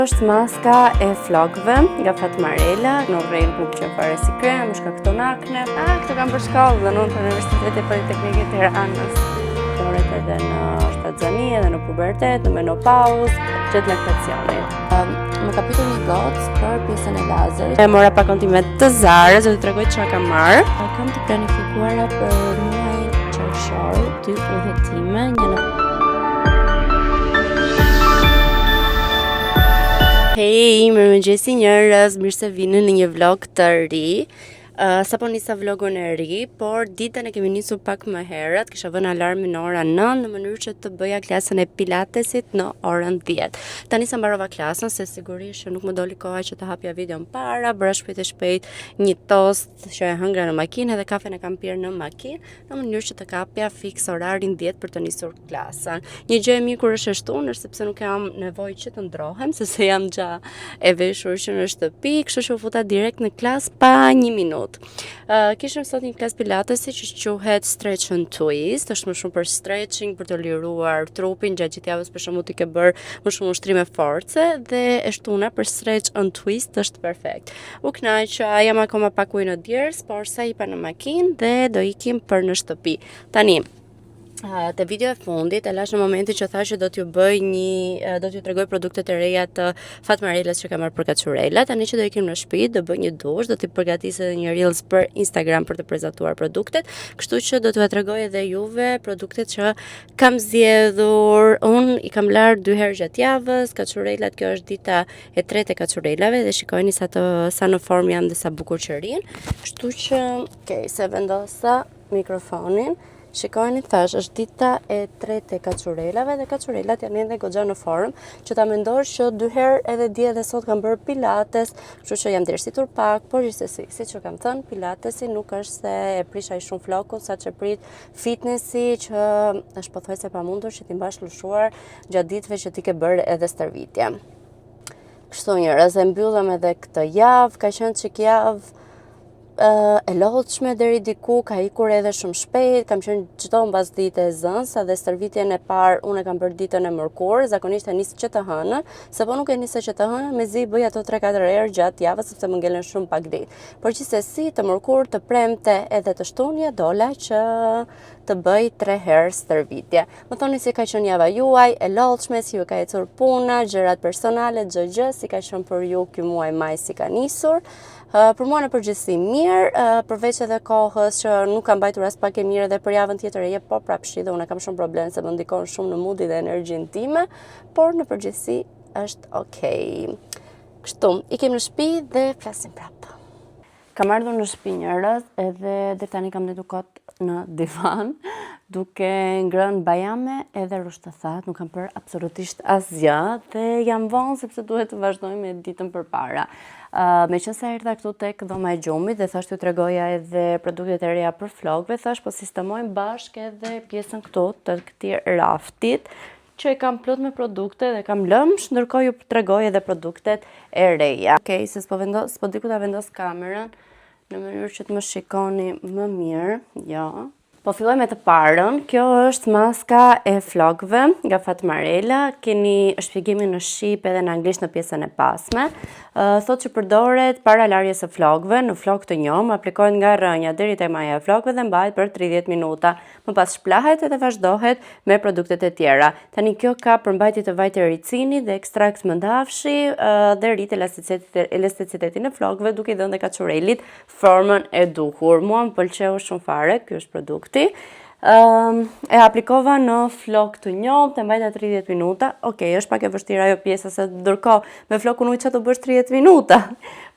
Është maska e flokëve nga Fatmarela, në vrejnë ku që fare si krem, më shkakton akne. Këto kam për shkallë dhe në Universitetin Politeknik të Tiranës. Doret edhe në shtatzani, edhe në pubertet, në menopauzë, gjatë laktacionit. Më ka pyetur një gocë për pjesën e lazerit. Mora pakontimet të Zarës dhe të tregoj çfarë kam marrë. Kam të planifikuara për muajin qershor 2 udhëtime, një në Hej, mirëmëngjesi njerëz, mirë se vini në një vlog të ri. Sapo nisa vlogun e ri, por ditën e kemi nisur pak më herët, kisha vënë alarmin në ora 9 në mënyrë që të bëja klasën e pilatesit në orën 10. Tani sa mbarova klasën, se sigurisht nuk më doli koha që të hapja videon para, bëra shpejt një tost që e hëngra në makinë dhe kafen e kam pirë në makinë, në mënyrë që të kapja fiks orarin 10 për të nisur klasën. Një gjë e mirë kur është shtunë është sepse nuk kam nevojë që të ndrohem, sepse jam gja e veshur që në shtëpi, kështu që u futa direkt në klasë pa 1 minutë. Kishëm sot një klasë pilatesi që quhet Stretch and Twist, është më shumë për stretching, për të liruar trupin, gjatë gjithë javës për shembull ti ke bërë më shumë ushtrime force dhe e shtuna për Stretch and Twist është perfekt. U kënaqa, jam akoma pak ujë në djers, por sa i pa në makinë dhe do ikim për në shtëpi. Tani te video e fundit e lash në momentin që thashë do t'ju tregoj produktet e reja të Fatmarelës që kam marrë për Kaçurela. Tani që do ikim në shtëpi, do bëj një dush, do t'i përgatis edhe një reels për Instagram për të prezantuar produktet, kështu që do t'ju tregoj edhe juve produktet që kam zgjedhur. Unë i kam larë 2 herë gjatë javës, Kaçurelat, kjo është dita e 3 e Kaçurelave dhe shikojeni sa në formë janë dhe sa bukur që rinë. Kështu që, se vendosa mikrofonin. Shikojni, thash, është dita e 3 e Kaçurelave dhe Kaçurelat janë ende goxha në formë, që ta mendosh që 2 herë edhe dje dhe sot kam bërë pilates, kështu që jam dërsitur pak, por gjithsesi, siç që kam thënë, pilatesi nuk është se e prish ai shumë flokun, sa që prit fitnessi, që është pothuajse pamundur që ti mbash lëshuar gjatë ditëve që ti ke bërë edhe stërvitje. Kështu njerëz, e mbyllëm edhe këtë javë, ka qenë çik javë e lodhshme deri diku, ka ikur edhe shumë shpejt, kam qenë çdo mbas dite e zënsa dhe stërvitjen e parë unë e kam bërë ditën e mërkurë, zakonisht e nis që të hënën, sapo nuk e nisë që të hënën, mezi bëj ato 3-4 herë gjatë javës sepse më ngelen shumë pak ditë. Por gjithsesi të mërkurë, të premte edhe të shtunje dola që të bëj 3 herë stërvitje. Më thoni si ka qenë java juaj, e lodhshme, si ju ka ecur puna, gjërat personale, gjë, si ka qenë për ju ky muaj maj si ka nisur. Për mua në përgjithësi mirë, përveç edhe kohës që nuk kam mbajtur as pak e mirë dhe për javën tjetër e jep po prapshi dhe unë kam shumë problem se më ndikon shumë në moodi dhe energjinë time, por në përgjithësi është okay. Kështu, ikim në shtëpi dhe flasim prapë. Kam ardhur në shtëpi njerëz edhe deri tani kam ndëtur kot në divan, duke ngrënë bajame edhe rushtëthat, nuk kam bërë absolutisht asgjë dhe jam vonë sepse duhet të vazhdoj me ditën përpara. Me qënë sa erdha këtu tek dhoma e gjumit dhe thash t'ju tregoja edhe produktet e reja për flokëve, thash po sistemojmë bashkë edhe pjesën këtu të këtij raftit që e kam plot me produkte dhe kam lëmsh, ndërkohë ju tregoj edhe produktet e reja. Okej, se s'po di ku ta vendos kamerën në mënyrë që të më shikoni më mirë, jo. Po filloj me të parën, kjo është maska e flokëve nga Fatmarela, keni shpjegimin në shqip edhe në anglisht në pjesën e pasme. Thot që përdoret para larjes së flokëve, në flokë të njom, aplikohet nga rrënja deri te maja e flokëve dhe mbahet për 30 minuta. Më pas shplahet edhe vazhdohet me produktet e tjera. Tani kjo ka përmbajtje të vajit e ricini dhe ekstrakt mëndafshi dhe rrit elasticitetin e flokëve duke i dhënë dhe Kaçurelit formën e duhur. Mua më pëlqeu shumë fare, ky është produkti. E aplikova në flok të njom, të mbajta 30 minuta. Okej, është pak e vështirë ajo pjesa se ndërkohë me flokun ujë çfarë do bësh 30 minuta.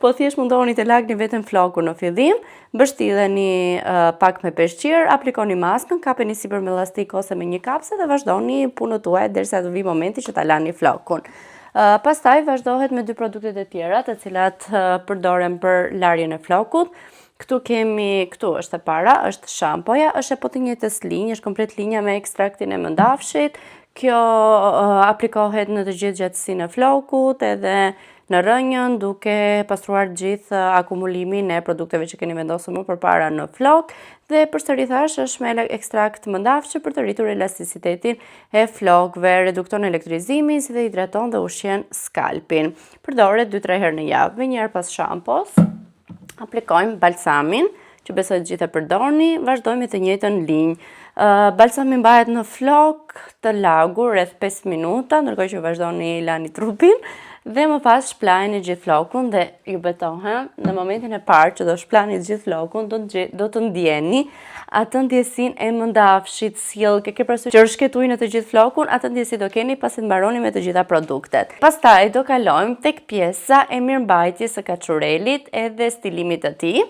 Po thjesht mundohuni të lagni vetëm flokun në fillim, mbështilleni pak me peshqir, aplikoni maskën, kapeni sipër me elastik ose me një kapse dhe vazhdoni punën tuaj derisa të vi momenti që ta lani flokun. Pastaj vazhdohet me 2 produktet e tjera, të cilat përdoren për larjen e flokut. Këtu është e para, është shampoja, është e po të njëjtës linjë, është komplet linja me ekstraktin e mëndafshit. Kjo aplikohet në të gjithë gjatësinë e flokut edhe në rrënjën duke pastruar gjithë akumulimin e produkteve që keni vendosur më përpara në flok dhe përsëri thash është me ekstrakt mëndafshë për të rritur elasticitetin e flokëve, redukton elektrizimin si dhe hidraton dhe ushqen skalpin. Përdoret 2-3 herë në javë. Një herë pas shampos aplikojmë balsamin, që besoj të gjithë e përdorni, vazhdojmë me të njëjtën linjë. Balsami mbahet në flok të lagur rreth 5 minuta, ndërkohë që vazhdoni lani trupin dhe më pas shplajni gjithë flokun dhe ju betohem, në momentin e parë që do shplani gjithë flokun, do të ndjeni atë ndjesin e mëndafshit, sjellke, ke parasysh që rshketui në të gjithë flokun, atë ndjesi do keni pasi të mbaroni me të gjitha produktet. Pastaj do kalojmë tek pjesa e mirëmbajtjes së kaçurelit edhe stilimit të tij.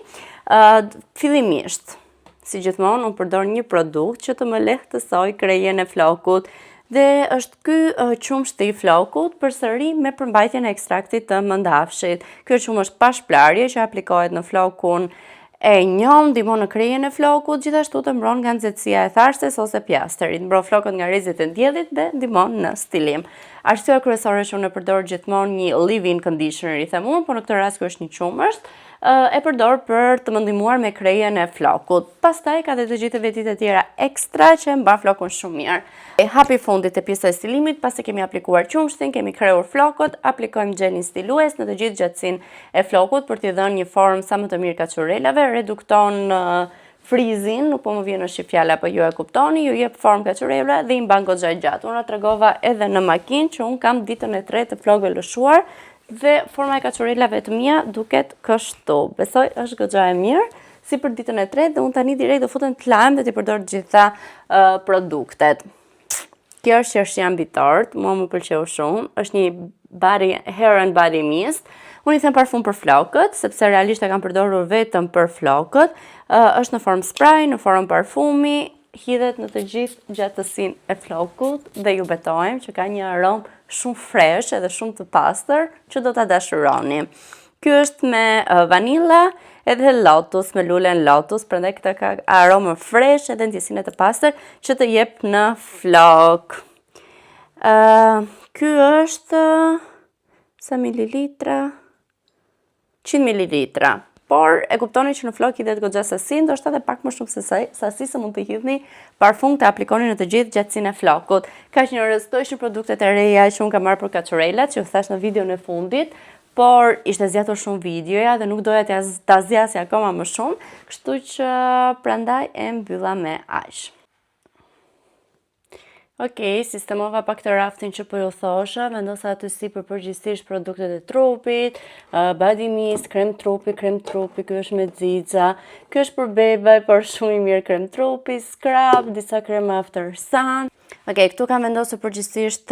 Fillimisht, si gjithmonë, unë përdor një produkt që të më lehtësoj krejën e flokut dhe është ky qumshti i flokut përsëri me përmbajtjen e ekstraktit të mëndafshit. Ky qumë është pa shplarje që aplikohet në flokun e njom, ndihmon në krejën e flokut, gjithashtu të mbron nga nxehtësia e tharses ose pjastërit, mbron flokët nga rrezet e diellit dhe ndihmon në stilim. Arsyeja kryesore që unë përdor gjithmonë një leave-in conditioner i them unë, por në këtë rast ky është një qumësht, e përdor për të më ndihmuar me krejën e flokut. Pastaj ka dhe të gjithë vetitë e tjera ekstra që mban flokun shumë mirë. Hapi fundit e pjesa e stilimit, pasi kemi aplikuar qumshtin, kemi krejur flokët, aplikojmë gjelin stilues në të gjithë gjatësinë e flokut për t'i dhënë një formë sa më të mirë kaçurelave, redukton frizin, nuk po më vjen në shqip fjala, po ju e kuptoni, ju jep formë kaçurelave dhe i mban goxha gjatë. Unë tregova edhe në makinë që unë kam ditën e tretë të flokëve lëshuar dhe forma e kaçurelave të mia duket kështu. Besoj është goxha e mirë, si për ditën e tretë, dhe unë tani direkt do futem të lajm dhe t'i përdor të gjitha produktet. Kjo është qershia mbi tort, mua më pëlqeu shumë, është një hair and body mist. Unë i them parfum për flokët, sepse realisht e kam përdorur vetëm për flokët. Është në formë spray, në formë parfumi, hidhet në të gjithë gjatësinë e flokut dhe ju betohem që ka një aromë shumë fresh edhe shumë të pastër që do ta dashuroni. Ky është me vanilla edhe lotus, me lulen lotus, prandaj këtë ka aromën fresh edhe ndjesinë të pastër që të jep në flok. Ky është sa mililitra? 100 mililitra. Por e kuptoni që në flok hidhet goxha sasi, ndoshta edhe pak më shumë se sasi se mund të hidhni parfum të aplikoni në të gjithë gjatësinë e flokut. Kaq njerëz këto ishin produktet e reja që unë kam marrë për kaçurelat, që u thash në videon e fundit, por ishte zgjatur shumë videoja dhe nuk doja ta zgjasja akoma më shumë, kështu që prandaj e mbylla me aq. Okej, sistemova pak të raftin që po ju thosha, vendosa aty sipër përgjithsisht produktet e trupit, body mist, krem trupi, ky është me xixa, ky është për bebe, por shumë i mirë krem trupi, scrub, disa krema after sun. Okej, këtu kam vendosur përgjithsisht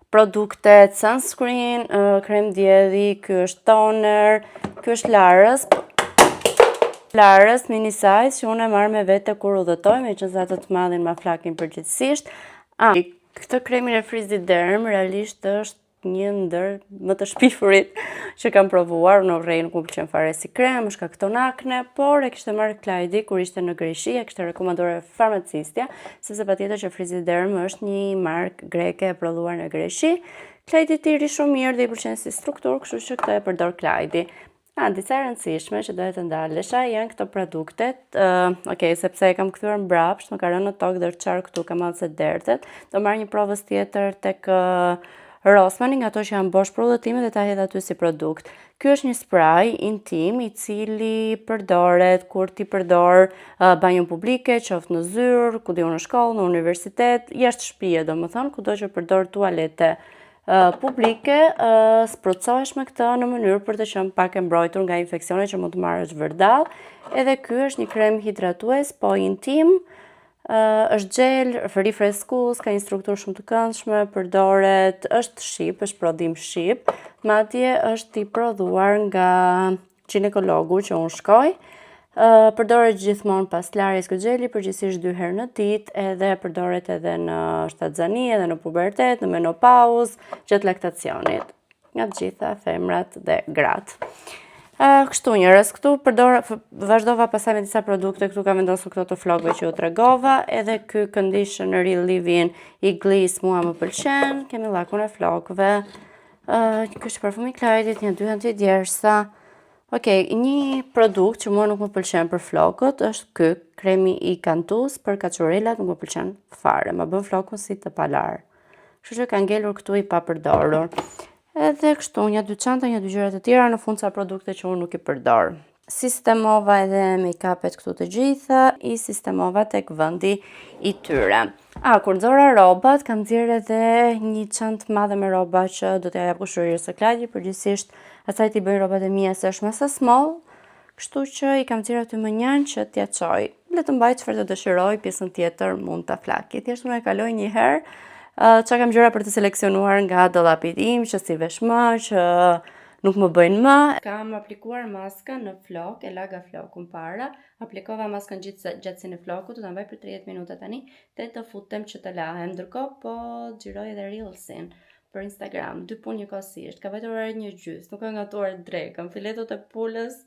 produktet sunscreen, krem dielli, ky është toner, ky është Larës mini size që unë e marrë me vete kur udhëtoj, me që zatë të madhin ma flakin përgjithsisht. Këtë kremin e Friziderm realisht është një ndër më të shpifurit që kam provuar. Në rrej nuk më pëlqen fare si krem, është shkakton akne, por e kishte marrë Klajdi kur ishte në Greqi, e kishte rekomanduar farmacistja, sepse patjetër që Friziderm është një markë greke e prodhuar në Greqi. Klajdi tiri shumë mirë dhe i pëlqen si strukturë, kështu që këtë e përdor Klajdi. Disa e rëndësishme që dohet të ndalesha janë këto produktet, sepse e kam kthyer mbrapsht, më ka rënë në tokë dërçar këtu, kam malse dertet, do marr një provës tjetër tek Rossmann, nga ato që janë bosh për udhëtime dhe ta hedh aty si produkt. Ky është një spray intim i cili përdoret kur ti përdor banjën publike, qoftë në zyrë, ku diu në shkollë, në universitet, jashtë shtëpie, domethënë, kudo që përdor tualete publike, sprutsohesh me këtë në mënyrë për të qenë pak e mbrojtur nga infeksione që mund të marrësh vërdall. Edhe ky është një krem hidratues, po intim, është gjel, rifreskues, ka një strukturë shumë të këndshme, përdoret, është shqip, është prodhim shqip, madje është i prodhuar nga ginekologu që unë shkoj. Përdoret gjithmonë pas larjes ky gjeli, përgjithsisht 2 herë në ditë, edhe përdoret edhe në shtatzani, edhe në pubertet, në menopauzë, gjatë laktacionit, nga të gjitha femrat dhe gratë. Kështu njerëz, këtu vazhdova pasaj me disa produkte, këtu kam vendosur këto të flokëve që ju tregova, edhe ky conditioner i leave-in i Gliss mua më pëlqen, kemi llakun e flokëve. Kështë parfumi Clarity, një 2 antidjersa. Okej, një produkt që mua nuk më pëlqen për flokët është ky, kremi i Cantus për kaçurellat, nuk më pëlqen fare, më bën flokun si të palar. Kështu që ka ngelur këtu i papërdorur. Edhe kështu, një 2 çanta, një 2 gjëra të tjera në fund ca produkte që unë nuk i përdor. Sistemova edhe make-upet këtu të gjitha, i sistemova tek vendi i tyre. Kur nxora rrobat, kam nxjerrë edhe një çantë madhe me rroba që do t'ja jap kushërirës së Klaqi, përgjithsisht asaj t'i bëj rrobat e mia se është masa small, kështu që i kam nxjerrë aty më njanë që t'ja çoj. Le të mbaj çfarë të dëshiroj, pjesën tjetër mund ta flaki. Thjesht unë e kaloj një herë çka kam gjëra për të seleksionuar nga dollapi im, që si vesh më, që nuk më bëjnë më. Kam aplikuar maska në flok, e laga flokun para, aplikova maskën gjatësinë e flokut, do ta mbaj për 30 minuta tani, dhe të futem që të lahem. Ndërkohë po xhiroj edhe Reelsin për Instagram, 2 punë njëkohësisht, ka vetur orë 1:30, nuk ka gatuar drekën, filetot e pulës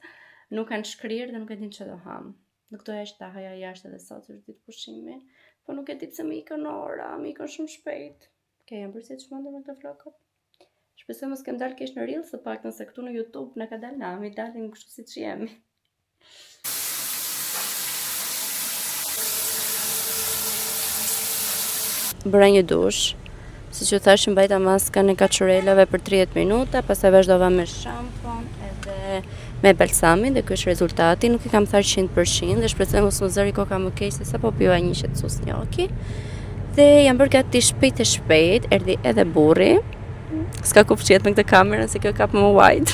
nuk kanë shkrirë dhe nuk e din që do ham. Nuk doja që ta haja jashtë edhe sot, është ditë pushimi, po nuk e di pse më ikën ora, më ikën shumë shpejt. Jam përsi të çmendur me këto flokët. Shpresoj mos kem dalë keq në Reels, së paktën se këtu në YouTube na ka dalë nami, dalim kështu siç jemi. Bëra një dush. Siç ju thash, mbajta maskën e kaçurelave për 30 minuta, pastaj vazhdova me shampon edhe me balsamin dhe ky është rezultati. Nuk i kam thar 100% dhe shpresoj mos më zëri koka më keq se sapo piva një qetësues njoki. Dhe jam bërë gati shpejt, erdhi edhe burri. S'ka ku fshihet me këtë kamerën se kjo kap më wide.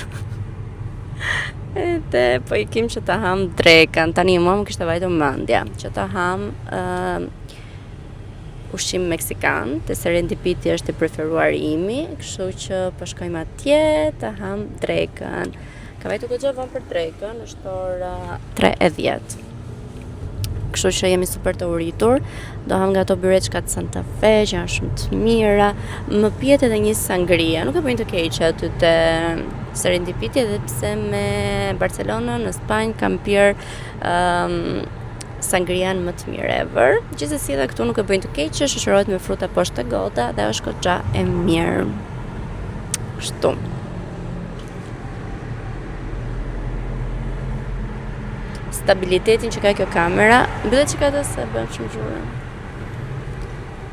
Edhe po ikim që ta ham drekën. Tani mua më kishte vajtur mendja që ta ham ushqim meksikan, te Serendipiti është i preferuar imi, kështu që po shkojmë atje ta ham drekën. Ka vajtur goxha vonë për drekën, është ora 3:10. Kështu që jemi super të uritur. Do ham nga ato byreçkat Santa Fe, që janë shumë të mira. Më pihet edhe një sangria, nuk e bëjnë të keqe aty te Serendipiti, edhe pse me Barcelonën në Spanjë kam pirë sangrian më të mirë ever. Gjithsesi edhe këtu nuk e bëjnë të keqe, shoqërohet me fruta poshtë gota dhe është goxha e mirë. Kështu. Stabilitetin që ka kjo kamera, mbyllet që ka të se bën shumë zhurmë.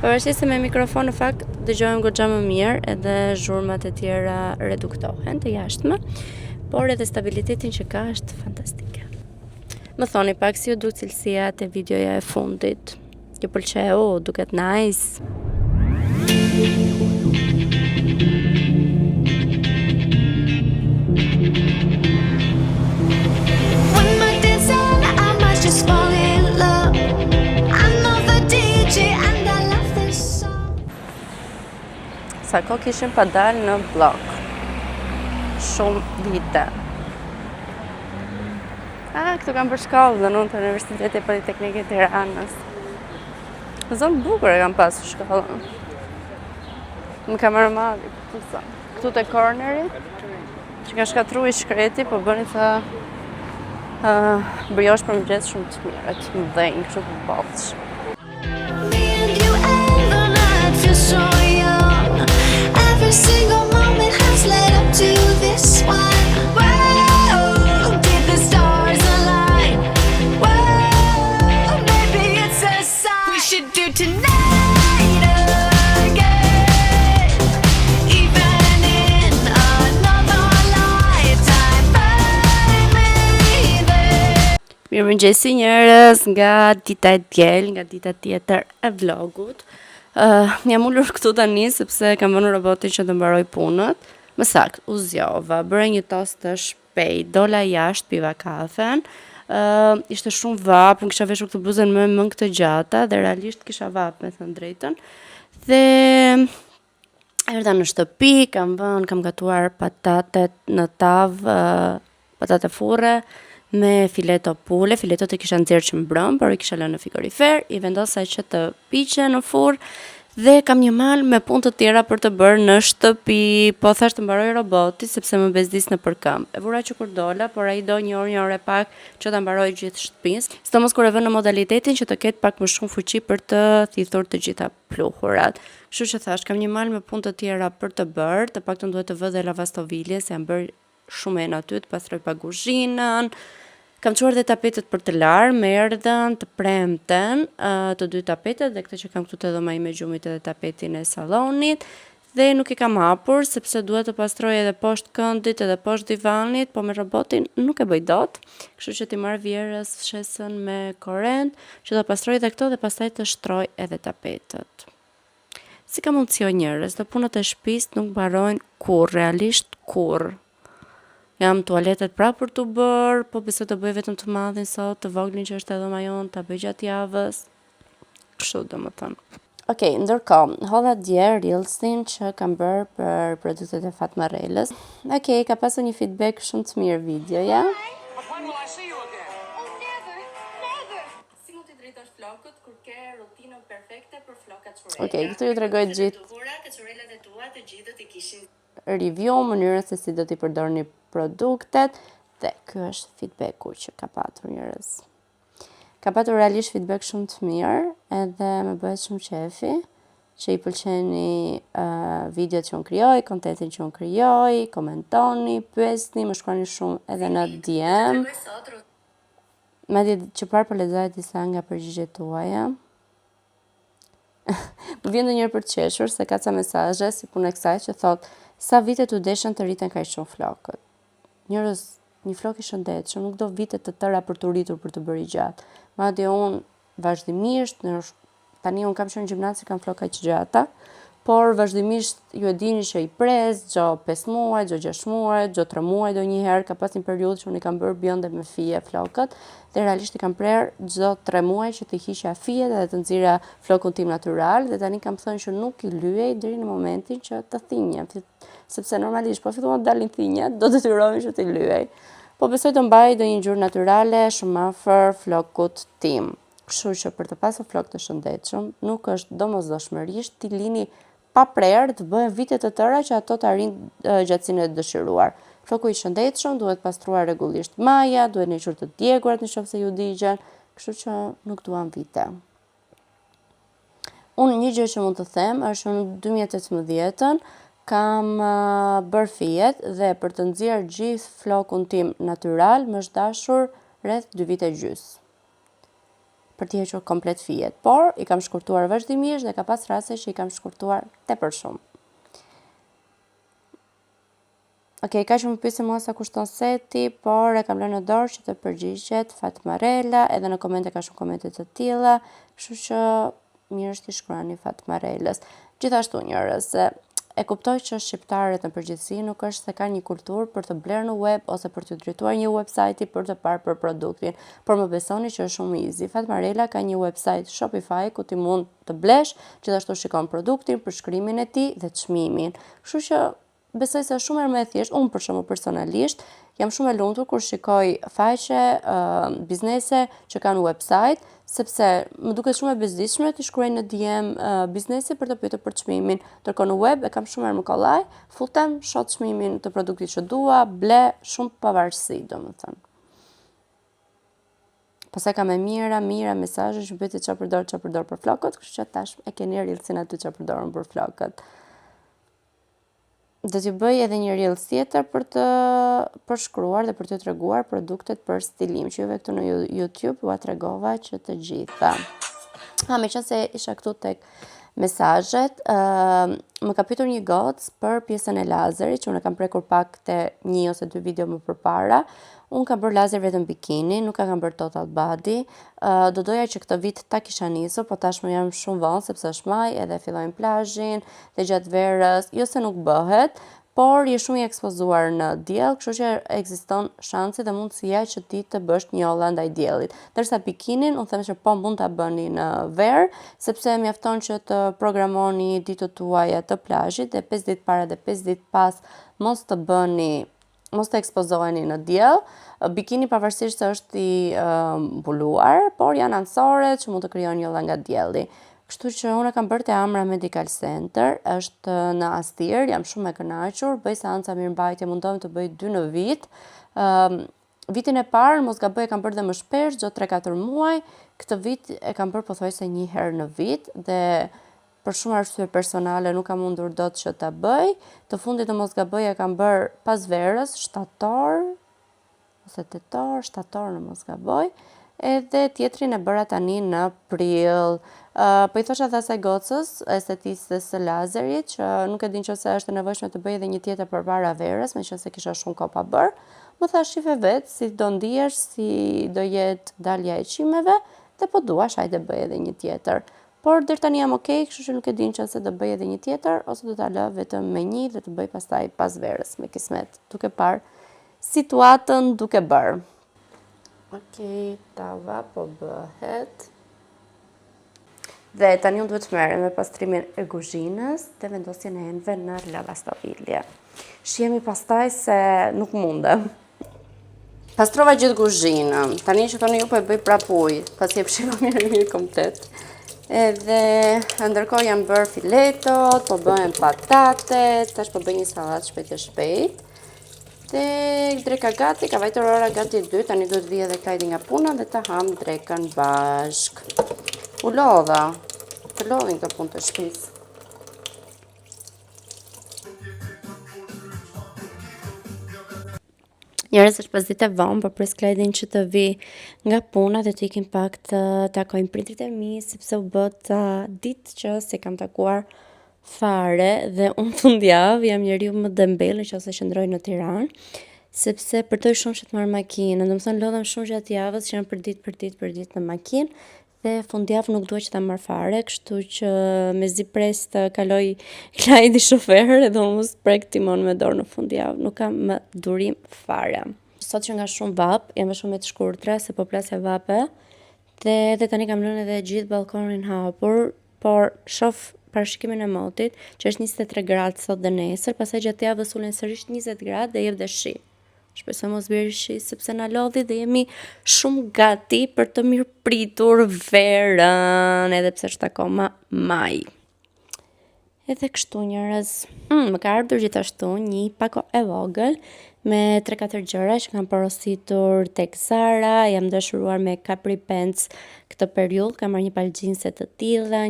Pavarësisht se me mikrofon në fakt dëgjohem goxha më mirë, edhe zhurmat e tjera reduktohen të jashtme, por edhe stabilitetin që ka është fantastike. Më thoni pak si ju duk cilësia te videoja e fundit. Ju pëlqeu, duket nice. Sa kohë kishim pa dalë në blog. Shumë vite. Këtu kam për shkallën unë të Universiteti Politeknike të Tiranës. Në zonë bukur e kam pasur shkallën. Në kamerë madhi, këtu te corneri, që ka shkatru i shkreti, po bëni të briosh për mëngjes shumë të mirë, të mëdhenj, kështu për bollësh. Every single moment has led up to this one. Mirëmëngjesi njerëz, nga dita e diel, nga dita tjetër e vlogut. Jam ulur këtu tani sepse kam vënë robotin që të mbaroj punët. Më saktë, u zgjova, bëra një tost të shpejt, dola jashtë, piva kafen. Ishte shumë vap, unë kisha veshur këtë bluzën më mëngë të gjata dhe realisht kisha vap, me thënë drejtën. Dhe erdha në shtëpi, kam gatuar patatet në tavë, patate furre me fileto pule. Filetot e kisha nxjerrë që mbrëm, por i kisha lënë në frigorifer, i vendosa që të piqe në furrë Dhe kam një mal me punë të tjera për të bërë në shtëpi, po thash të mbaroj roboti sepse më bezdis në përkëmbë. E vura që kur dola, por ai do një orë e pak që ta mbaroj gjithë shtëpisë. Sidomos kur e vën në modalitetin që të ketë pak më shumë fuqi për të thithur të gjitha pluhurat. Kështu që thash, kam një mal me punë të tjera për të bërë, të paktën duhet të vë dhe lavastovilje, se jam bërë shumë e aty, të pastroj pa kuzhinën. Kam çuar dhe tapetet për të larë, më erdhën të premten, të dy tapetet dhe këtë që kam këtu të dhoma i me gjumit edhe tapetin e salonit dhe nuk i kam hapur sepse duhet të pastroj edhe poshtë këndit edhe poshtë divanit, po me robotin nuk e bëj dot, kështu që ti marr vjerës fshesën me korrent që do pastroj edhe këto dhe pastaj të shtroj edhe tapetet. Si ka mundësi o njerëz, do punët e shtëpisë nuk mbarojnë kurrë, realisht kurrë. Jam tualetet pra për të bërë, po besoj të bëj vetëm të madhin sot, të voglin që është edhe majon, ta bëj gjatë javës. Kështu domethënë. Okej, ndërkohë, hodha dje reelsin që kam bërë për produktet e Fatmarelës. Okej, ka pasur një feedback shumë të mirë videoja. Si mund t'i drejtosh flokët kur ke rutinën perfekte për flokat çurele? Okej, këtu ju tregoj gjithë. Çurelat e tua të gjithë do t'i kishin review, mënyrën se si do t'i përdorni produktet dhe ky është feedbacku që ka patur njerëz. Ka patur realisht feedback shumë të mirë edhe më bëhet shumë qefi që i pëlqeni videot që unë krijoj, kontentin që unë krijoj, komentoni, pyesni, më shkruani shumë edhe në DM. Madje që parë po lexoj disa nga përgjigjet tuaja. Më vjen ndonjëherë për të qeshur se ka ca mesazhe si punë e kësaj që thotë sa vite t'u deshen të rriten kaq shumë flokët. Njerëz, një flok i shëndetshëm nuk do vite të tëra për të rritur për të bërë i gjatë. Madje unë vazhdimisht, tani unë kam qenë në gjimnaz, kam flok kaq gjata, por vazhdimisht ju e dini që i pres, gjo 5 muaj, gjo 6 muaj, gjo 3 muaj do një herë, ka pas një periudhë që unë i kam bërë bjonde me fije flokët, dhe realisht i kam prerë gjo 3 muaj që të hiqja fijet dhe të nxirra flokun tim natyral, dhe tani kam thënë që nuk i lyej deri në momentin që të thinjem, sepse normalisht po filluan të dalin thinjet, do detyrohemi që të lyej. Po besoj të mbaj do një ngjyrë natyrale shumë afër flokut tim. Kështu që për të pasur flok të shëndetshëm, nuk është domosdoshmërisht t'i lini pa prerë të bëhen vite të tëra që ato të arrin gjatësinë e dëshiruar. Floku i shëndetshëm duhet pastruar rregullisht maja, duhet hequr të djegurat nëse ju digjen, kështu që nuk duan vite. Unë një gjë që mund të them është në 2018 kam bërë fijet dhe për të nxjerrë gjithë flokun tim natyral më është dashur rreth 2 vite gjys për t'i hequr komplet fijet, por i kam shkurtuar vazhdimisht dhe ka pas raste që i kam shkurtuar tepër shumë. Okej, ka që më pyesë mua sa kushton seti, por e kam lënë në dorë që të përgjigjet Fatmarela, edhe në komente ka shumë komente të tilla, kështu që mirë është t'i shkruani Fatmarelës. Gjithashtu njerëz, e kuptoj që shqiptarët në përgjithësi nuk është se ka një kulturë për të blerë në web ose për të drejtuar një website për të parë për produktin, por më besoni që është shumë easy. Fatmarela ka një website Shopify ku ti mund të blesh, gjithashtu shikon produktin, përshkrimin e tij dhe çmimin. Kështu që besoj se është shumë më e thjeshtë, unë për shembull personalisht jam shumë e lumtur kur shikoj faqe biznese që kanë website, sepse më duket shumë e bezdisshme të shkruaj në DM biznesi për të pyetur për çmimin. Ndërkohë në web e kam shumë më kollaj, futem, shoh çmimin të produktit që dua, ble, shumë pavarësi, domethënë. Pastaj kam e mira mesazhe që pyeti çfarë përdor për flokët, kështu që tash e keni reelsin aty çfarë përdorun për flokët. Do t'ju bëj edhe një reels tjetër për të përshkruar dhe për t'ju treguar produktet për stilim, që juve këtu në YouTube ju tregova që të gjitha. Meqense isha këtu tek mesazhet, më ka pyetur një gocë për pjesën e lazerit, që unë kam prekur pak te 1 ose 2 video më përpara. Unë kam bërë lazer vetëm bikini, nuk kam bërë total body. Do doja që këtë vit ta kisha nisur, po tashmë jam shumë vonë sepse është maj edhe fillojmë plazhin dhe gjatë verës, jo se nuk bëhet, por je shumë i ekspozuar në diell, kështu që ekziston shansi dhe mundësia që ti të bësh një olla ndaj diellit. Ndërsa bikinin, unë them që po mund ta bëni në verë, sepse mjafton që të programoni ditët tuaja të plazhit dhe 5 ditë para dhe 5 ditë pas mos të ekspozoheni në diell. Bikini pavarësisht se është i mbuluar, por janë anësore që mund të krijojnë një olla nga dielli. Kështu që unë kam bërë te Amra Medical Center, është në Astir, jam shumë e kënaqur, bëj seanca mirëmbajtje, mundohem të bëj 2 në vit. Vitin e parë, mos gaboj, e kam bërë dhe më shpesh, gjatë 3-4 muaj. Këtë vit e kam bërë pothuajse 1 herë në vit dhe për shumë arsye personale nuk kam mundur dot që ta bëj. Të fundit, mos gaboj, e kam bërë pas verës, shtator ose tetor, shtator në mos gaboj. Edhe tjetrin e bëra tani në prill. Po i thosha dhe asaj gocës, estetistës së lazerit, që nuk e din nëse është e nevojshme të bëj edhe një tjetër përpara verës, meqense kisha shumë kohë pa bërë. Më thash shife vetë si do ndihesh, si do jetë dalja e çimeve, dhe po duash, hajde bëj edhe një tjetër. Por deri tani jam okay, kështu që nuk e din nëse do bëj edhe një tjetër ose do ta lë vetëm me një dhe të bëj pastaj pas verës me kismet, duke parë situatën duke bërë. Okej, tava po bëhet. Dhe tani unë duhet të merrem me pastrimin e kuzhinës dhe vendosjen e enëve në lavastovilje. Shihemi pastaj se nuk mundem. Pastrova gjithë kuzhinën. Tani që thoni ju po e bëj prap ujë, pasi e pshiva mirë komplet. Edhe ndërkohë jam bërë filetot, po bëhen patatet, tash po bëj një sallatë shpejt. Dhe dreka gati, ka vajtur ora gati 2, tani duhet vi edhe Klajdi nga puna dhe ta ham drekën bashk. U lodha, të lodhin këto punë të shtëpisë. Njerëz është pas ditë vonë, po pres Klajdin që të vi nga puna dhe të ikim pak të takojmë prindrit e mi, sepse u bët ditë që se kam takuar fare dhe unë fundjavë jam njeriu më dembel nëse qëndroj në Tiranë, sepse përtoj shumë që të marr makinë, domethënë lodhem shumë gjatë javës që jam për ditë në makinë dhe fundjavë nuk dua që ta marr fare, kështu që mezi pres të kaloj Klajdi shofer edhe unë mos prek timon me dorë në fundjavë, nuk kam më durim fare. Sot që nga shumë vap, jam shumë me të shkurtra se po plasja vape dhe tani kam lënë edhe gjithë balkonin hapur, por shoh parashikimin e motit që është 23 gradë sot dhe nesër, pastaj gjatë javës ulen sërish 20 gradë dhe jep dhe shi. Shpresoj mos bjerë shi sepse na lodhi dhe jemi shumë gati për të mirëpritur verën, edhe pse është akoma maj. Edhe kështu njerëz. Më ka ardhur gjithashtu një pako e vogël me 3-4 gjëra që kam porositur tek Zara, jam dashuruar me Capri Pants këtë periudhë, kam marrë një palë xhinse të tilla.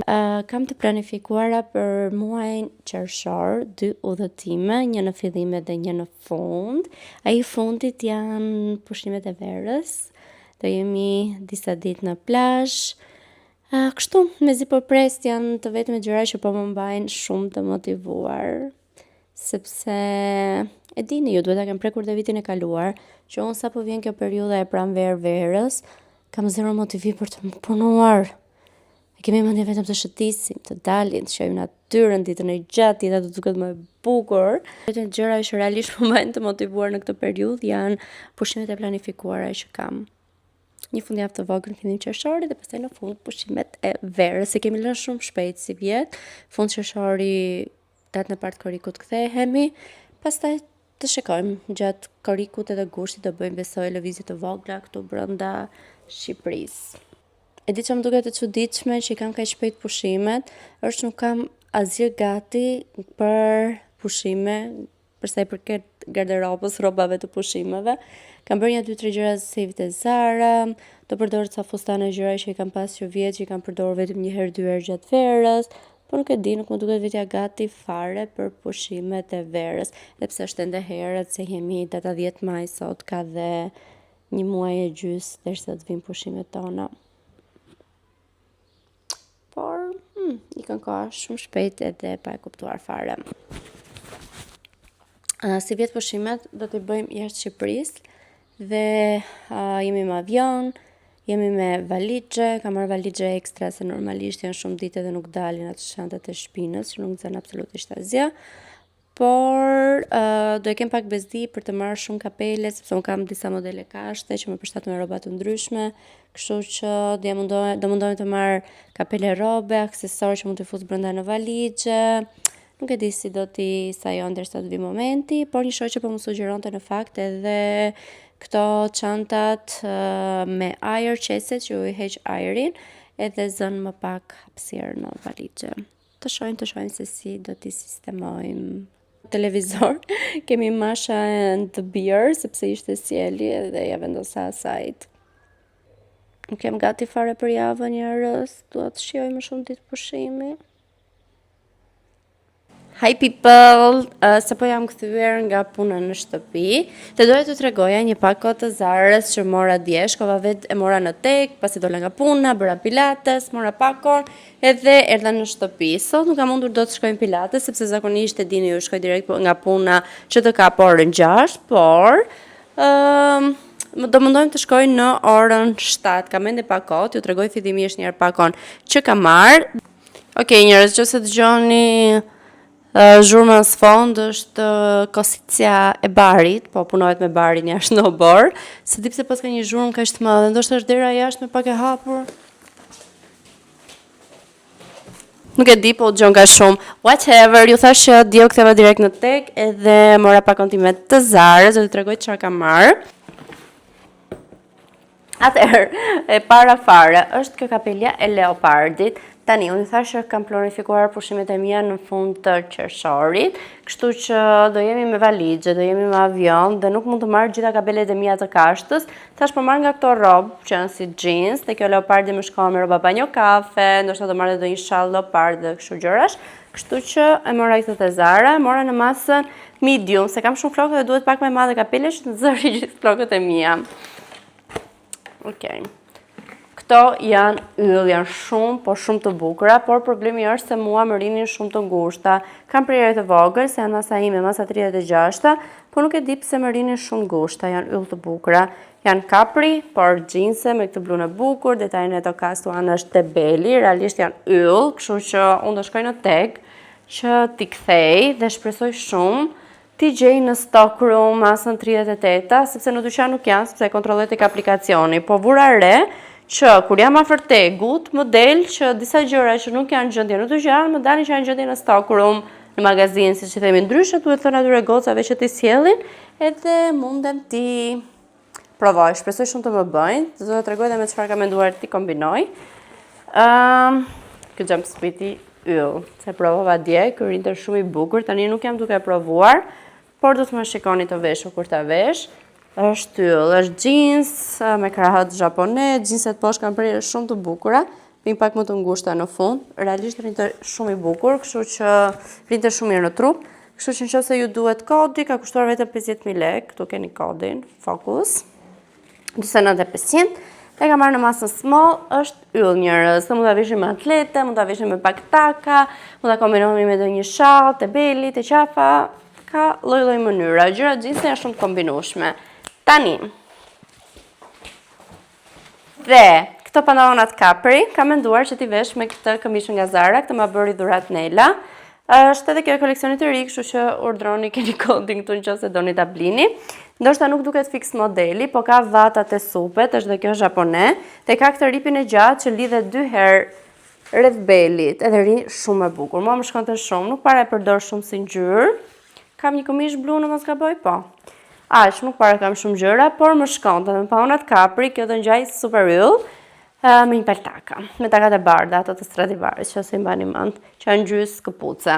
Kam të planifikuara për muajin qershor 2 udhëtime, një në fillim dhe një në fund. Ai fundit janë pushimet e verës. Do jemi disa ditë në plazh. Kështu, mezi po pres janë të vetme gjëra që po më mbajnë shumë të motivuar, sepse e dini ju, duhet ta kem prekur dhe vitin e kaluar, që unë sa po vjen kjo periudha e pranverë verës, kam zero motivim për të punuar. E kemi mendje vetëm të shëtisim, të dalim, të shohim natyrën, ditën e gjatë, jeta do duket më e bukur. Vetëm gjëra që realisht më mbajnë të motivuar në këtë periudhë janë pushimet e planifikuara që kam. Një fundjavë të vogël në fillim qershori dhe pastaj në fund pushimet e verës. Se kemi lënë shumë shpejt si vjet. Fund qershori, datën e parë të korrikut kthehemi. Pastaj të shikojmë gjatë korrikut edhe gushtit do bëjmë besoj lëvizje të vogla këtu brenda Shqipërisë. E di që më duket e çuditshme që i kam kaq shpejt pushimet, është nuk kam asgjë gati për pushime, për sa i përket garderobës, rrobave të pushimeve. Kam bërë 1-2-3 gjëra save te Zara, do përdor ca fustane gjëra që i kam pas që vjet që i kam përdorur vetëm 1 herë 2 herë gjatë verës, por nuk e di, nuk më duket vetja gati fare për pushimet e verës, edhe pse është ende herët se jemi data 10 maj sot, ka dhe një muaj e gjys derisa të vinë pushimet tona. Por, i kanë koha shumë shpejt edhe pa e kuptuar fare. Si vjet pushimet do t'i bëjmë jashtë Shqipërisë dhe jemi me avion, jemi me valixhe, kam marrë valixhe ekstra se normalisht janë shumë ditë dhe nuk dalin ato shantat e shpinës që nuk nxen absolutisht asgjë. Por do e kem pak bezdi për të marrë shumë kapele sepse unë kam disa modele kashte që më përshtaten me rroba të ndryshme, kështu që do mundohem të marr kapele rrobe, aksesorë që mund të fus brenda në valixhe. Nuk e di si do t'i sajon derisa të vi momenti, por një shoqe po më sugjeronte në fakt edhe këto çantat me ajër qeset që u heq ajrin, edhe zënë më pak hapësirë në valixhe. Të shohim se si do t'i sistemojmë televizor. Kemi Masha and the Bear, sepse ishte sjeli edhe ja vendosa asajt. Nuk jem gati fare për javën njerëz, dua të shijoj më shumë ditë pushimi. Hi people, sapo jam kthyer nga puna në shtëpi, të doja t'ju tregoja një pak kohë të Zarës që mora dje, shkova vetë e mora në tek, pasi dola nga puna, bëra pilates, mora pak kohë, edhe erdha në shtëpi. Sot nuk kam mundur do të shkoj në pilates, sepse zakonisht e dini ju shkoj direkt nga puna që të ka orën 6, por do mundojmë të shkoj në orën 7, kam ende pak kohë, t'ju tregoj fillimisht një herë pak kohën që kam marr. Okej, njerëz, nëse dëgjoni zhurma së fond është Kosicja e barit, po punohet me barin jashtë në obor, se di pse pas ka një zhurmë kaq të madhe, ndoshta është dera jashtë me pak e hapur. Nuk e di, po gjon ka shumë. Whatever, ju thash që dje u ktheva direkt në tek edhe mora pak kontimet të Zarës, do t'ju tregoj çfarë kam marr. Atëherë, e para fare është kjo kapelja e leopardit. Tani, unë thash që kam planifikuar pushimet e mia në fund të qershorit, kështu që do jemi me valixhe, do jemi me avion dhe nuk mund të marr gjitha kapelet e mia të kashtës. Thash po marr nga këto robë që janë si jeans, dhe kjo leopardi më shkon me rroba banjo kafe, ndoshta do marr edhe një shall leopard dhe kështu gjërash. Kështu që e mora këtë te Zara, mora në masën medium, se kam shumë flokë dhe duhet pak më e madhe kapele që të nxjerrë gjithë flokët e mia. Okej. Këto janë yll, janë shumë, po shumë të bukura, por problemi është se mua më rinin shumë të ngushta. Kam prerje të vogël, se janë masa ime, masa 36, po nuk e di pse më rinin shumë ngushta, janë yll të bukura. Janë kapri, por jeanse me këtë blunë e bukur, detajin e to kastuan është te beli, realisht janë yll, kështu që unë do shkoj në tek që t'i kthej dhe shpresoj shumë t'i gjej në stockroom masën 38, sepse në dyqan nuk janë, sepse kontrollet tek aplikacioni, po vura re që kur jam afër tegut, më del që disa gjëra që nuk janë gjendje në dyqan, më dalin që janë gjendje në stockroom, në magazin, siç i themi ndryshe, duhet thënë atyre gocave që t'i sjellin, edhe mundem t'i provoj. Shpresoj shumë të më bëjnë, do t'ju tregoj edhe me çfarë kam menduar t'i kombinoj. Ky jumpsuit-i yll, se provova dje, ky rinte shumë i bukur, tani nuk jam duke e provuar, por do të më shikoni të veshur kur ta vesh. Është yll, është jeans me krahët japone, jeanset poshtë kanë prerje shumë të bukura, vin pak më të ngushta në fund, realisht rinte shumë i bukur, kështu që rinte shumë mirë në trup, kështu që nëse ju duhet kodi, ka kushtuar vetëm 50.000 lekë, këtu keni kodin, Focus, 29500, e ka marrë në masën small, është yll njerëz, mund ta veshim me atlete, mund ta veshim me pak taka, mund ta kombinoni me ndonjë shall, te beli, te qafa, ka lloj-lloj mënyra, gjërat gjithsesi janë shumë të kombinueshme. Tani, dhe këto pantallonat kapri, kam menduar që t'i vesh me këtë këmishë nga Zara, këtë ma bëri dhurat Nela. Është edhe kjo koleksionit të ri, kështu që urdhroni, keni kodin këtu nëse doni ta blini. Ndoshta nuk duket fix modeli, po ka vatat e supet, është dhe kjo japone, dhe ka këtë ripin e gjatë që lidhet 2 herë rreth belit, edhe ri shumë e bukur. Mua më shkonte shumë, nuk para e përdor shumë si ngjyrë. Kam një këmishë blu në mos gaboj, po. Nuk para kam shumë gjëra, por më shkonte me pantallonat kapri, kjo do ngjaj super yll, me një paltaka, me takat e bardha, ato të Stradivarius, që se i mbani mend, që janë gjysë këpuce.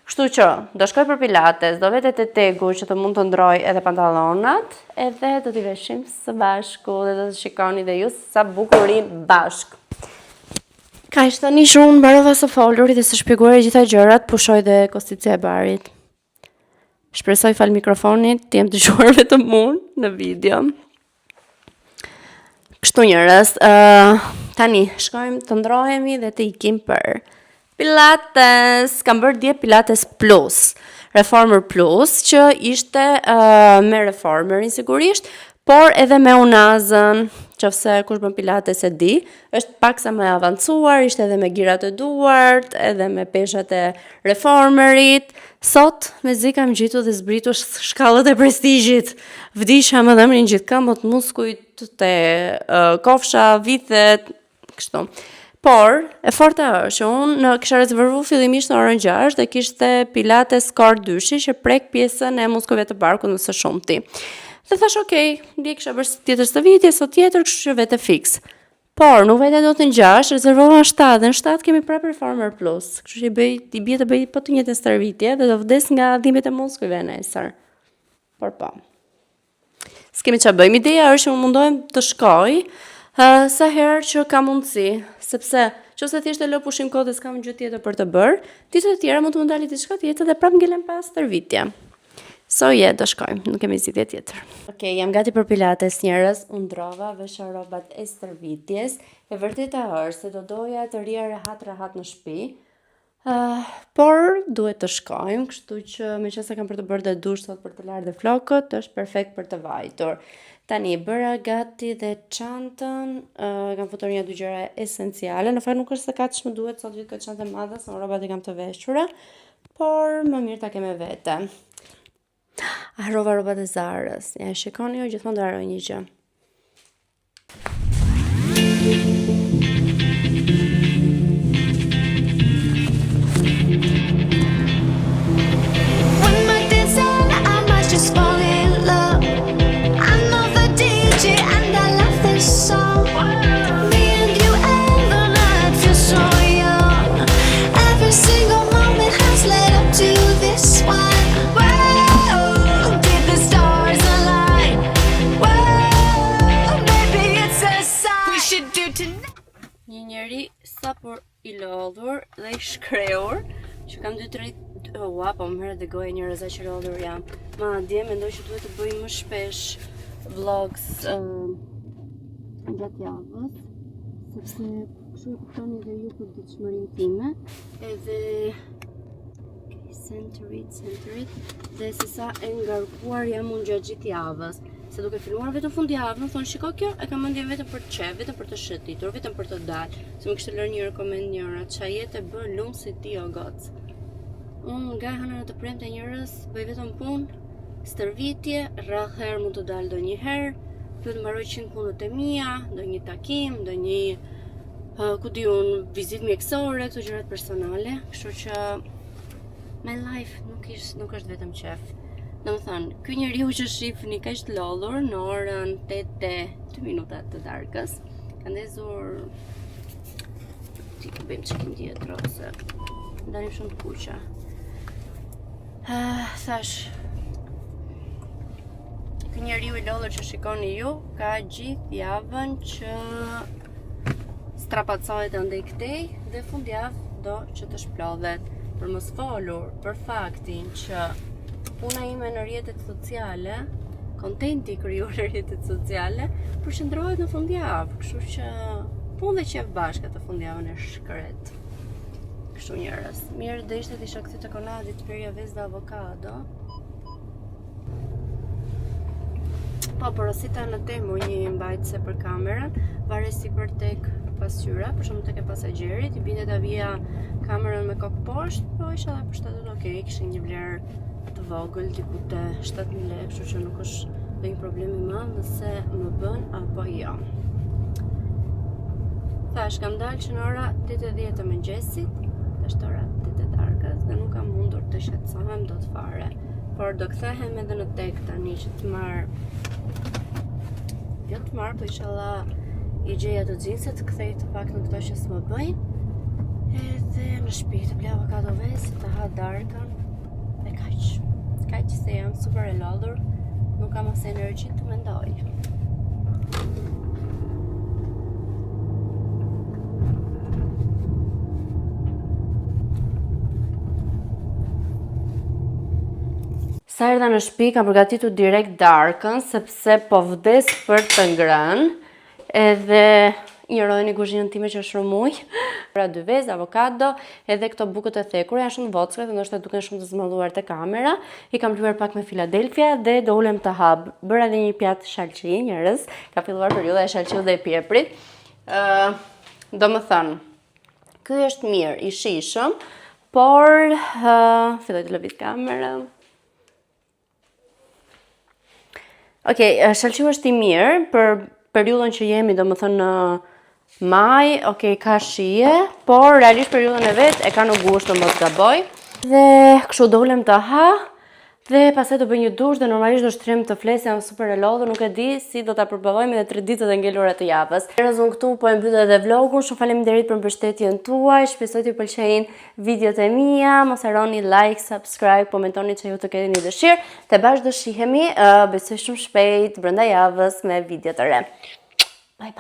Kështu që do shkoj për pilates, do vete te tegu që të mund të ndroj edhe pantallonat, edhe do t'i veshim së bashku dhe do të shikoni dhe ju sa bukurin bashk. Ka ishte tani shumë, mbarova së folurit dhe së shpjeguar gjitha gjërat, pushoj dhe Kosicja e barit. Shpresoj fal mikrofonit, të jem dëgjuar vetëm unë në video. Kështu njerëz, tani shkojmë të ndrohemi dhe të ikim për Pilates. Kam bërë dje Pilates Plus, Reformer Plus, që ishte me reformerin sigurisht, por edhe me unazën, qofse kush bën Pilates e di, është pak sa më e avancuar, ishte edhe me girat e duart, edhe me peshat e reformerit. Sot me zi kam gjitu dhe zbritu shkallët e prestigjit. Vdisha më dhemrin gjithë këmbët, muskujt, te kofsha, vithet, kështu. Por, e forta është që unë kisha rezervuar fillimisht në orën 6 dhe kishte Pilates Core 2 që prek pjesën e muskujve të barkut më së shumti. Dhe thash, okej, ndje kisha bërë tjetër së vitje, sot tjetër, kështu që vete fix. Por, nuk vajta do të në 6, rezervova 7, dhe në 7 kemi prapë Reformer Plus. Kështu që i bie të bëj po të njëjtën stërvitje dhe do vdes nga dhimbjet e muskujve nesër. Por po. S'kemi çfarë bëjmë. Ideja është që mundohem të shkoj sa herë që ka mundësi, sepse nëse thjesht e lë pushim kohë dhe s'kam gjë tjetër për të bërë, ditët e tjera mund të më dalë diçka tjetër dhe prapë ngelen pas stërvitje. So do shkojmë, nuk kemi zgjidhje tjetër. Okej, jam gati për pilates njerëz, u ndrova, vesha rrobat e stërvitjes. E vërteta është se do doja të rija rehat në shtëpi. Por duhet të shkojmë, kështu që meqense kam për të bërë dhe dush sot për të larë dhe flokët, është perfekt për të vajtur. Tani bëra gati dhe çantën, kam futur një dy gjëra esenciale. Në fakt nuk është se kaq më duhet sot gjithë këtë çantë madhe, se rrobat i kam të veshura, por më mirë ta kem me vete. Harrova rrobat e Zarës. Ja, shikoni ju, gjithmonë do harroj një gjë. When my days end, I might just fall in love. I know the DJ and I love this song. Me and you and the night feel so young. Every single moment has led up to this one. Një njeri sa por i lodhur dhe i shkrehur, që kam 2-3 po më herët dhe goja njerëz që lodhur jam. Madje mendoj që duhet të bëj më shpesh vlogs gjatë javës, sepse kështu e kuptoni dhe ju për ditëshmërinë time, edhe centerit, dhe se sa e ngarkuar jam unë gjatë gjithë javës. Se duke filmuar vetëm fundjavën, thonë shiko kjo, e kam mendjen vetëm për të qef, vetëm për të shëtitur, vetëm për të dalë. Se më kishte lërë një rekomend njëra, qa jetë e bërë lumë si ti o gocë. Unë nga hënën të premte njerëz, bëj vetëm punë, stërvitje, rreth herë mund të dalë do një herë, duhet mbaroj 100 punët e mia, do një takim, do një, ku di unë, vizit mjekësore, këto gjërat personale, kështu që my life nuk është vetëm qef. Në më thënë, ky njeriu që shifni ka ishtë lodhur në orën 8:02 minutat të darkës, ka ndezur ti të bëjmë çekim tjetër ose ndalim shumë të kuqa. Thash, ky njeriu i lodhur që shikoni ju ka gjithë javën që strapacohet andej këtej dhe fundjavë do që të shplodhet, për mos folur për faktin që puna ime në rrjetet sociale, kontenti krijuar në rrjetet sociale, përqendrohet në fundjavë, kështu që punë dhe qef bashkë të fundjavën e shkret. Kështu njerëz. Mirë do ishte të isha kthy te Konadi të pirja vezë dhe avokado. Po, porosita në temë një mbajtëse për kamerën, varet si për tek pasqyra, për shumë tek e pasagjerit, i bindet avija kamerën me kokë poshtë, po isha dhe për shtatet okej, kishin një vlerë të vogël, diku te 7.000 lekë, kështu që nuk është dhe një problem i madh nëse më bën apo jo. Thash, kam dalë që në ora 8:10 të mëngjesit, është ora 8 të darkës dhe nuk kam mundur të shqetësohem dot fare. Por do kthehem edhe në tek tani që të marr. Jo të marr, po inshallah i gjeja të xhinset, kthej të pak në këto që s'më bëjnë. Edhe në shtëpi të ble avokado vezë, të ha darkën. E kaq se jam super e lodhur, nuk kam as energji të mendoj. Sa erdha në shtëpi kam përgatitur direkt darkën sepse po vdes për të ngrënë, edhe injorojeni kuzhinën time që është rëmuj. Pra 2 vezë, avokado, edhe këto bukët e thekura janë shumë vockre dhe ndoshta duken shumë të zmadhuar te kamera. I kam luar pak me Philadelphia dhe do ulem të hap. Bëra edhe një pjatë shalqi, njerëz, ka filluar periudha e shalqiut dhe e pieprit. Domethënë, ky është mirë, i shishëm, por filloj të lëvizë kamerën. Okej, shalqiu është i mirë për periudhën që jemi, domethënë në maj, ka shije, por realisht periudhën e vet e ka në gusht, mos gaboj. Dhe kështu do ulem të ha, Dhe pastaj do bëj një dush dhe normalisht do shtrim të fles, jam super e lodhur, nuk e di si do ta përballojmë edhe 3 ditët e ngelura të javës. Unë këtu po e mbyll edhe vlogun. Shumë faleminderit për mbështetjen tuaj. Shpresoj t'ju pëlqejnë videot e mia. Mos harroni like, subscribe, komentoni që ju të keni dëshirë. Të bashkë do shihemi, besoj shumë shpejt brenda javës me video të re. Bye bye.